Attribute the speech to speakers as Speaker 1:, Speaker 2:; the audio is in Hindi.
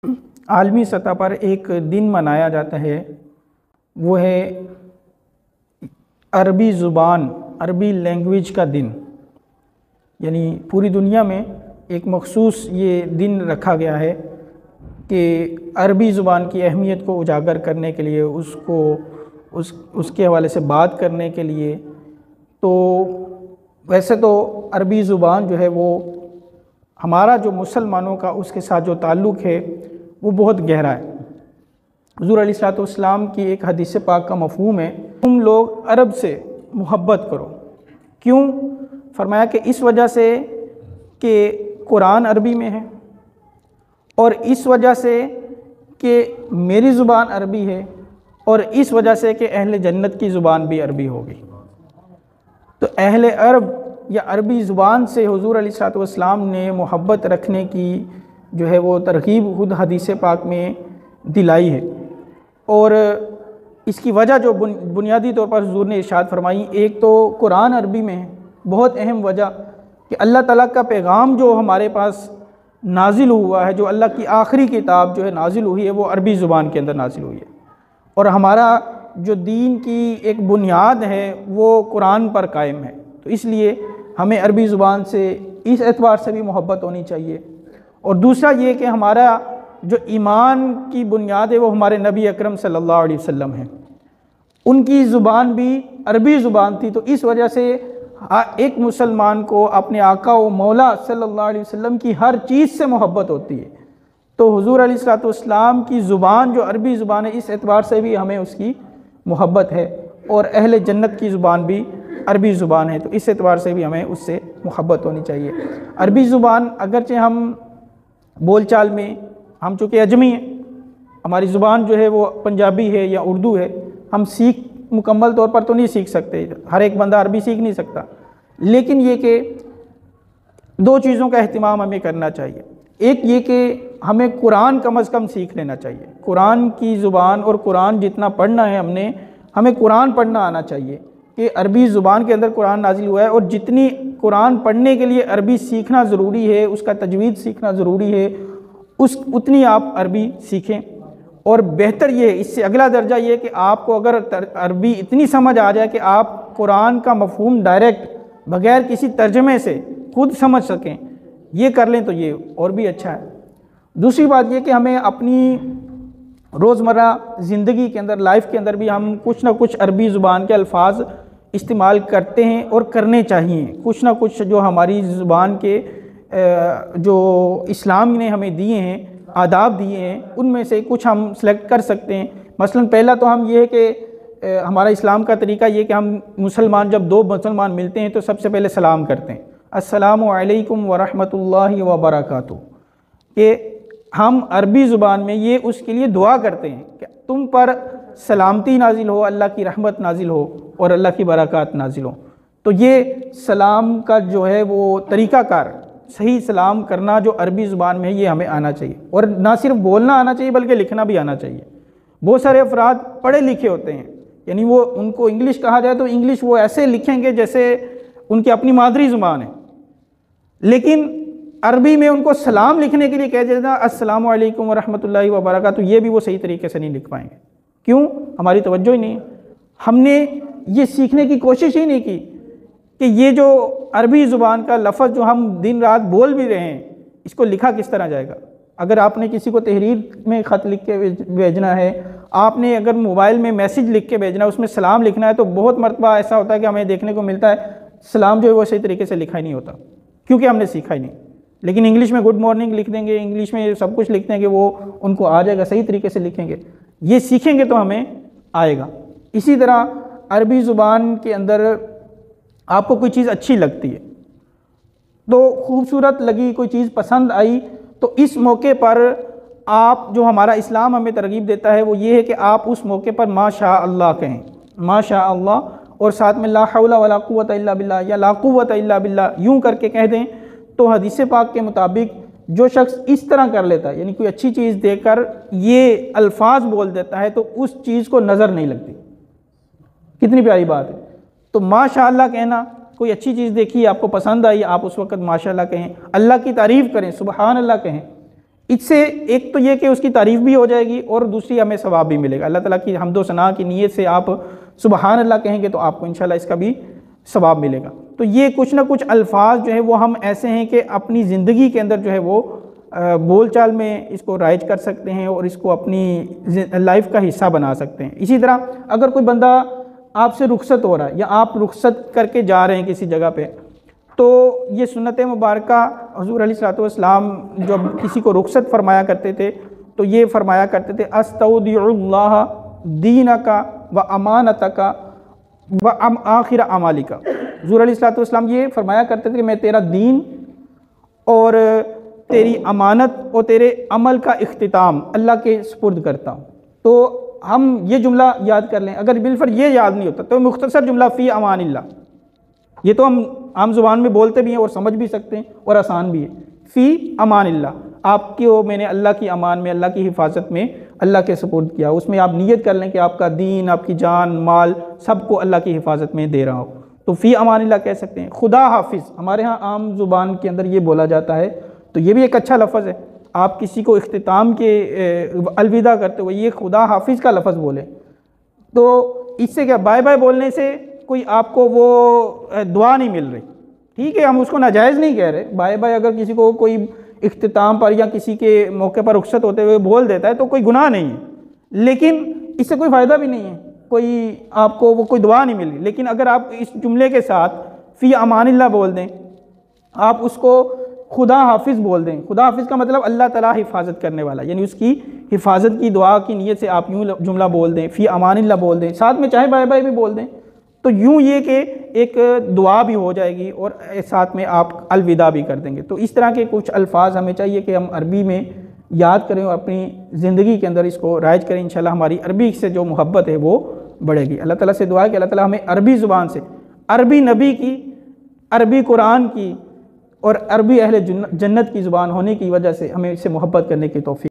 Speaker 1: आलमी सतह पर एक दिन मनाया जाता है, वो है अरबी ज़ुबान, अरबी लैंग्वेज का दिन। यानी पूरी दुनिया में एक मखसूस ये दिन रखा गया है कि अरबी ज़ुबान की अहमियत को उजागर करने के लिए, उसके हवाले से बात करने के लिए। तो वैसे तो अरबी ज़ुबान जो है वो हमारा जो मुसलमानों का उसके साथ जो ताल्लुक़ है वो बहुत गहरा है। हुज़ूर अलैहिस्सलाम की एक हदीस पाक का मफ़हूम है, तुम लोग अरब से मोहब्बत करो। क्यों? फरमाया कि इस वजह से कि कुरान अरबी में है, और इस वजह से कि मेरी ज़ुबान अरबी है, और इस वजह से कि अहले जन्नत की ज़ुबान भी अरबी होगी। तो अहले अरब या अरबी ज़ुबान से हुज़ूर अलैहिस्सलाम ने मोहब्बत रखने की जो है वो तरग़ीब खुद हदीस पाक में दिलाई है। और इसकी वजह जो बुनियादी तौर पर हुज़ूर ने इरशाद फरमाई, एक तो कुरान अरबी में है, बहुत अहम वजह कि अल्लाह ताला का पैगाम जो हमारे पास नाजिल हुआ है, जो अल्लाह की आखिरी किताब जो है नाजिल हुई है, वो अरबी ज़ुबान के अंदर नाजिल हुई है। और हमारा जो दीन की एक बुनियाद है वो कुरान पर कायम है। तो इसलिए हमें अरबी ज़ुबान से इस एतबार से भी मोहब्बत होनी चाहिए। और दूसरा ये कि हमारा जो ईमान की बुनियाद है वो हमारे नबी अकरम सल्लल्लाहु अलैहि वसल्लम है, उनकी ज़ुबान भी अरबी ज़ुबान थी। तो इस वजह से एक मुसलमान को अपने आका व मौला सल्लल्लाहु अलैहि वसल्लम की हर चीज़ से मोहब्बत होती है। तो हुज़ूर अलैहिस्सलाम की ज़ुबान जो अरबी ज़ुबान है, इस एतबार से भी हमें उसकी मोहब्बत है। और अहले जन्नत की ज़ुबान भी अरबी ज़ुबान है, तो इस एतबार से भी हमें उससे मोहब्बत होनी चाहिए। अरबी ज़ुबान अगरचे हम बोलचाल में, हम चूँकि अजमी हैं, हमारी ज़ुबान जो है वो पंजाबी है या उर्दू है, हम मुकम्मल तौर पर तो नहीं सीख सकते, हर एक बंदा अरबी सीख नहीं सकता। लेकिन ये कि दो चीज़ों का अहतमाम हमें करना चाहिए। एक ये कि हमें कुरान कम अज़ कम सीख लेना चाहिए। कुरान की ज़ुबान और कुरान जितना पढ़ना है हमें कुरान पढ़ना आना चाहिए कि अरबी ज़ुबान के अंदर कुरान नाजिल हुआ है, और जितनी कुरान पढ़ने के लिए अरबी सीखना ज़रूरी है, उसका तजवीद सीखना ज़रूरी है, उतनी आप अरबी सीखें। और बेहतर ये, इससे अगला दर्जा ये कि आपको अगर अरबी इतनी समझ आ जाए कि आप कुरान का मफ़हूम डायरेक्ट बग़ैर किसी तर्जमे से खुद समझ सकें, ये कर लें तो ये और भी अच्छा है। दूसरी बात ये कि हमें अपनी रोज़मर्रा ज़िंदगी के अंदर, लाइफ के अंदर भी हम कुछ ना कुछ अरबी ज़ुबान के अल्फाज इस्तेमाल करते हैं और करने चाहिए। कुछ ना कुछ जो हमारी ज़ुबान के जो इस्लाम ने हमें दिए हैं, आदाब दिए हैं, उनमें से कुछ हम सेलेक्ट कर सकते हैं। मसलन पहला तो हम ये है कि हमारा इस्लाम का तरीका ये कि हम मुसलमान, जब दो मुसलमान मिलते हैं तो सबसे पहले सलाम करते हैं, अस्सलामु अलैकुम व रहमतुल्लाहि व बरकातुहू। कि हम अरबी ज़ुबान में ये उसके लिए दुआ करते हैं कि तुम पर सलामती नाजिल हो, अल्लाह की रहमत नाजिल हो और अल्लाह की बरक़ात नाजिल हो। तो ये सलाम का जो है वो तरीक़ाकार, सही सलाम करना जो अरबी ज़ुबान में है, ये हमें आना चाहिए। और ना सिर्फ बोलना आना चाहिए बल्कि लिखना भी आना चाहिए। बहुत सारे अफराद पढ़े लिखे होते हैं, यानी वो उनको इंग्लिश कहा जाए तो इंग्लिश वो ऐसे लिखेंगे जैसे उनकी अपनी मादरी ज़ुबान है, लेकिन अरबी में उनको सलाम लिखने के लिए कह देना अस्सलामु अलैकुम व रहमतुल्लाहि व बरकातुहू, ये भी वो सही तरीके से नहीं लिख पाएंगे। क्यों? हमारी तवज्जो ही नहीं है। हमने ये सीखने की कोशिश ही नहीं की कि ये जो अरबी ज़ुबान का लफ्ज़ जो हम दिन रात बोल भी रहे हैं, इसको लिखा किस तरह जाएगा। अगर आपने किसी को तहरीर में ख़त लिख के भेजना है, आपने अगर मोबाइल में मैसेज लिख के भेजना है, उसमें सलाम लिखना है, तो बहुत मरतबा ऐसा होता है कि हमें देखने को मिलता है सलाम जो है वो सही तरीके से लिखा ही नहीं होता, क्योंकि हमने सीखा ही नहीं। लेकिन इंग्लिश में गुड मॉर्निंग लिख देंगे, इंग्लिश में सब कुछ लिख देंगे, वो उनको आ जाएगा, सही तरीके से लिखेंगे। ये सीखेंगे तो हमें आएगा। इसी तरह अरबी ज़ुबान के अंदर आपको कोई चीज़ अच्छी लगती है, तो खूबसूरत लगी, कोई चीज़ पसंद आई, तो इस मौके पर आप, जो हमारा इस्लाम हमें तरगीब देता है वो ये है कि आप उस मौके पर माशा अल्लाह कहें, माशा अल्लाह, और साथ में ला हौला वला कुव्वता इल्ला बिल्लाह या ला कुव्वता इल्ला बिल्लाह यूँ करके कह दें। तो हदीस पाक के मुताबिक जो शख्स इस तरह कर लेता है, यानी कोई अच्छी चीज़ देकर ये अल्फाज बोल देता है, तो उस चीज़ को नज़र नहीं लगती। कितनी प्यारी बात है। तो माशाअल्लाह कहना, कोई अच्छी चीज़ देखी आपको पसंद आई, आप उस वक़्त माशाअल्लाह कहें, अल्लाह की तारीफ़ करें, सुबहान अल्लाह कहें। इससे एक तो ये कि उसकी तारीफ़ भी हो जाएगी और दूसरी हमें सवाब भी मिलेगा। अल्लाह ताला की हम्दो सना की नीयत से आप सुबहान अल्लाह कहेंगे तो आपको इंशाल्लाह इसका भी सवाब मिलेगा। तो ये कुछ ना कुछ अल्फाज जो है वो हम ऐसे हैं कि अपनी ज़िंदगी के अंदर जो है वो बोल चाल में इसको राइज कर सकते हैं और इसको अपनी लाइफ का हिस्सा बना सकते हैं। इसी तरह अगर कोई बंदा आपसे रुखसत हो रहा है या आप रुखसत करके जा रहे हैं किसी जगह पे, तो ये सुन्नत मुबारक हुज़ूर अलैहिस्सलातु वस्सलाम जब किसी को रुखसत फरमाया करते थे तो ये फरमाया करते थे अस्तौदिउल्लाह दीनका व अमानतका व आखिर अमालिका। हुज़ूर अलैहिस्सलातु वस्सलाम ये फरमाया करते थे कि मैं तेरा दीन और तेरी अमानत और तेरे अमल का इख्तिताम अल्लाह के सुपुर्द करता हूँ। तो हम ये जुमला याद कर लें। अगर बिलफर ये याद नहीं होता तो मुख्तसर जुमला फ़ी अमानिल्लाह, ये तो हम आम ज़ुबान में बोलते भी हैं और समझ भी सकते हैं और आसान भी है। फ़ी अमानिल्लाह, आपकी वो मैंने अल्लाह की अमान में, अल्लाह की हिफाजत में अल्लाह के सुपुर्द किया। उसमें आप नियत कर लें कि आपका दीन, आपकी जान, माल सबको अल्लाह की हिफाजत में दे रहा हो, तो फ़ी अमानिल्लाह कह सकते हैं। खुदा हाफिज़ हमारे यहाँ आम ज़ुबान के अंदर ये बोला जाता है, तो ये भी एक अच्छा लफ्ज़ है। आप किसी को इख्तिताम के अलविदा करते हुए ये खुदा हाफिज़ का लफ्ज़ बोले, तो इससे क्या बाय बाय बोलने से कोई आपको वो दुआ नहीं मिल रही। ठीक है, हम उसको नाजायज़ नहीं कह रहे। बाय बाय अगर किसी को कोई इख्तिताम पर या किसी के मौके पर रुखसत होते हुए बोल देता है तो कोई गुनाह नहीं है, लेकिन इससे कोई फ़ायदा भी नहीं है, कोई आपको वो कोई दुआ नहीं मिल रही। लेकिन अगर आप इस जुमले के साथ फ़ी अमानिल्लाह बोल दें, आप उसको खुदा हाफिज़ बोल दें। खुदा हाफिज़ का मतलब अल्लाह ताला हिफाजत करने वाला, यानी उसकी हिफाजत की दुआ की नीयत से आप यूँ जुमला बोल दें, फ़ी अमानिल्लाह बोल दें, साथ में चाहे बाय बाय भी बोल दें, तो यूँ ये कि एक दुआ भी हो जाएगी और साथ में आप अलविदा भी कर देंगे। तो इस तरह के कुछ अल्फाज हमें चाहिए कि हम अरबी में याद करें और अपनी ज़िंदगी के अंदर इसको राइज करें। इंशाल्लाह हमारी अरबी से जो मोहब्बत है वो बढ़ेगी। अल्लाह ताला से दुआ है कि अल्लाह ताला हमें अरबी ज़ुबान से, अरबी नबी की, अरबी कुरान की और अरबी अहले जन्नत की ज़ुबान होने की वजह से हमें इससे मोहब्बत करने की तौफीक